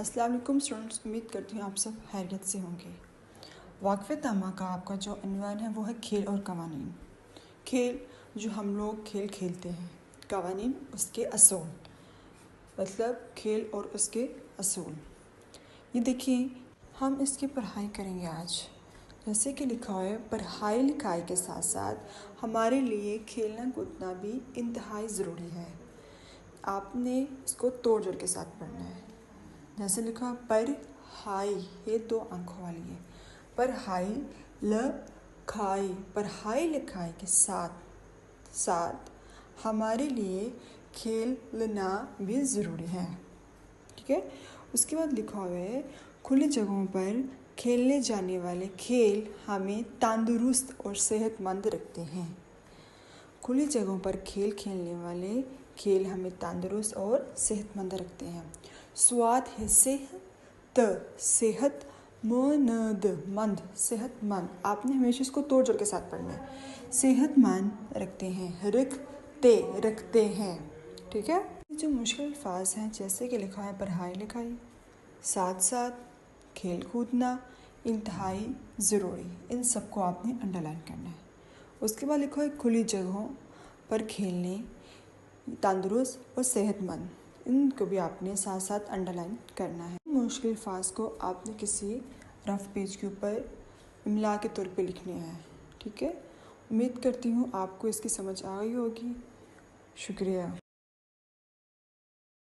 अस्सलाम वालेकुम स्टूडेंट्स, उम्मीद करती हूँ आप सब खैरियत से होंगे। वाक़फ़े-नामा का आपका जो उन्वान है वो है खेल और कवानीन। खेल जो हम लोग खेल खेलते हैं, कवानीन उसके असूल, मतलब खेल और उसके असूल। ये देखिए, हम इसकी पढ़ाई करेंगे आज। जैसे कि लिखा है, पढ़ाई लिखाई के साथ साथ हमारे लिए खेलना कूदना भी इंतहाई ज़रूरी है। आपने इसको तोड़ जोड़ के साथ पढ़ना है। जैसे लिखा पर हाई, ये 2 आंखों वाली है। पर हाई ल खाई, पढ़ाई लिखाई के साथ साथ हमारे लिए खेलना भी ज़रूरी है। ठीक है। उसके बाद लिखा हुआ है, खुली जगहों पर खेलने जाने वाले खेल हमें तंदुरुस्त और सेहतमंद रखते हैं। खुली जगहों पर खेल खेलने वाले खेल हमें तंदुरुस्त और सेहतमंद रखते हैं। स्वाद है सेहतमंद, सेहतमंद। आपने हमेशा इसको तोड़ जोड़ के साथ पढ़ना है। सेहतमंद रखते हैं, रखते हैं। ठीक है। जो मुश्किल अल्फाज हैं, जैसे कि लिखा है पढ़ाई लिखाई, साथ साथ खेल कूदना इंतहाई ज़रूरी, इन सबको आपने अंडरलाइन करना है। उसके बाद लिखा है खुली जगहों पर खेलने, तंदुरुस्त और सेहतमंद, इनको भी आपने साथ साथ अंडरलाइन करना है। मुश्किल अल्फाज को आपने किसी रफ पेज के ऊपर इमला के तौर पे लिखने हैं। ठीक है। उम्मीद करती हूँ आपको इसकी समझ आ गई होगी। शुक्रिया।